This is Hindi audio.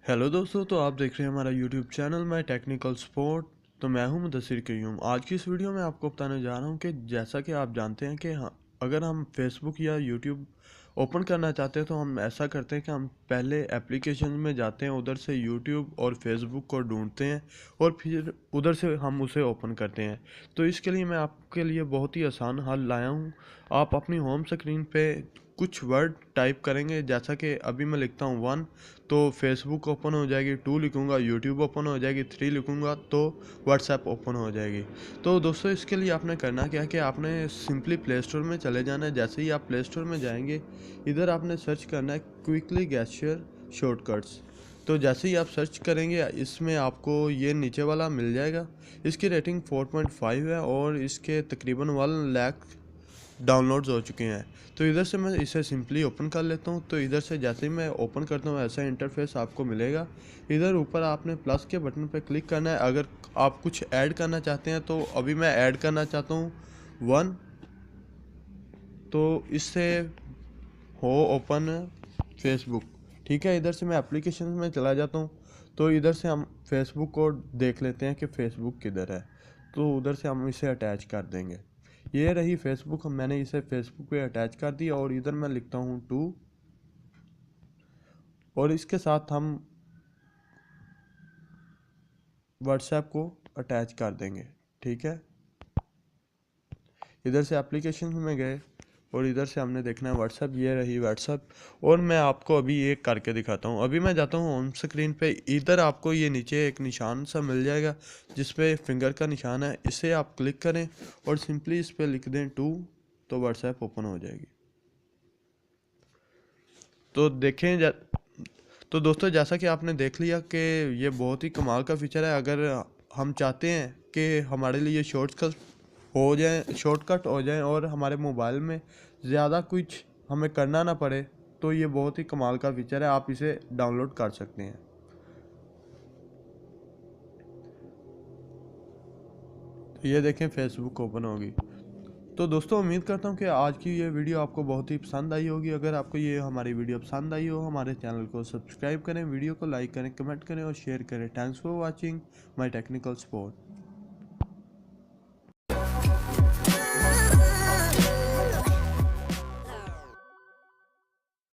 हेलो दोस्तों, तो आप देख रहे हैं हमारा YouTube channel my technical support. तो मैं हूं मुदस्सिर कयूम। आज की इस वीडियो में आपको बताने जा रहा हूं कि जैसा कि आप जानते हैं कि अगर हम फेसबुक या यूट्यूब ओपन करना चाहते हैं तो हम ऐसा करते हैं कि हम पहले एप्लीकेशन में जाते हैं, उधर से यूट्यूब और फेसबुक को ढूंढते हैं और फिर उधर से हम उसे ओपन करते हैं। तो इसके लिए मैं आपके लिए बहुत ही आसान हल लाया हूं। आप अपनी होम स्क्रीन पे कुछ वर्ड टाइप करेंगे, जैसा कि अभी मैं लिखता हूँ 1 तो फेसबुक ओपन हो जाएगी, 2 लिखूँगा यूट्यूब ओपन हो जाएगी, 3 लिखूँगा तो व्हाट्सएप ओपन हो जाएगी। तो दोस्तों, इसके लिए आपने करना क्या है कि आपने सिंपली प्ले स्टोर में चले जाना है। जैसे ही आप प्ले स्टोर में जाएंगे, इधर आपने सर्च करना है क्विकली गेस्चर शॉर्टकट्स। तो जैसे ही आप सर्च करेंगे, इसमें आपको ये नीचे वाला मिल जाएगा। इसकी रेटिंग 4.5 है और इसके तकरीबन 1 लाख डाउनलोड्स हो चुके हैं। तो इधर से मैं इसे सिंपली ओपन कर लेता हूँ। तो इधर से जैसे ही मैं ओपन करता हूँ, ऐसा इंटरफेस आपको मिलेगा। इधर ऊपर आपने प्लस के बटन पर क्लिक करना है। अगर आप कुछ ऐड करना चाहते हैं, तो अभी मैं ऐड करना चाहता हूँ 1, तो इससे हो ओपन फेसबुक। ठीक है, इधर से मैं एप्लीकेशन में चला जाता हूँ। तो इधर से हम फेसबुक को देख लेते हैं कि फेसबुक किधर है। तो उधर से हम इसे अटैच कर देंगे। ये रही फेसबुक, मैंने इसे फेसबुक पे अटैच कर दिया और इधर मैं लिखता हूँ 2 और इसके साथ हम व्हाट्सएप को अटैच कर देंगे। ठीक है, इधर से एप्लीकेशन में गए और इधर से हमने देखना है व्हाट्सएप। ये रही व्हाट्सएप और मैं आपको अभी एक करके दिखाता हूँ। अभी मैं जाता हूँ होम स्क्रीन पे। इधर आपको ये नीचे एक निशान सा मिल जाएगा जिस पे फिंगर का निशान है। इसे आप क्लिक करें और सिंपली इस पर लिख दें 2, तो व्हाट्सएप ओपन हो जाएगी। तो देखें तो दोस्तों, जैसा कि आपने देख लिया कि ये बहुत ही कमाल का फीचर है। अगर हम चाहते हैं कि हमारे लिए शॉर्टकट हो जाए और हमारे मोबाइल में ज़्यादा कुछ हमें करना ना पड़े, तो ये बहुत ही कमाल का फीचर है। आप इसे डाउनलोड कर सकते हैं। तो ये देखें, फेसबुक ओपन होगी। तो दोस्तों, उम्मीद करता हूँ कि आज की ये वीडियो आपको बहुत ही पसंद आई होगी। अगर आपको ये हमारी वीडियो पसंद आई हो, हमारे चैनल को सब्सक्राइब करें, वीडियो को लाइक करें, कमेंट करें और शेयर करें। Thanks for watching my technical support.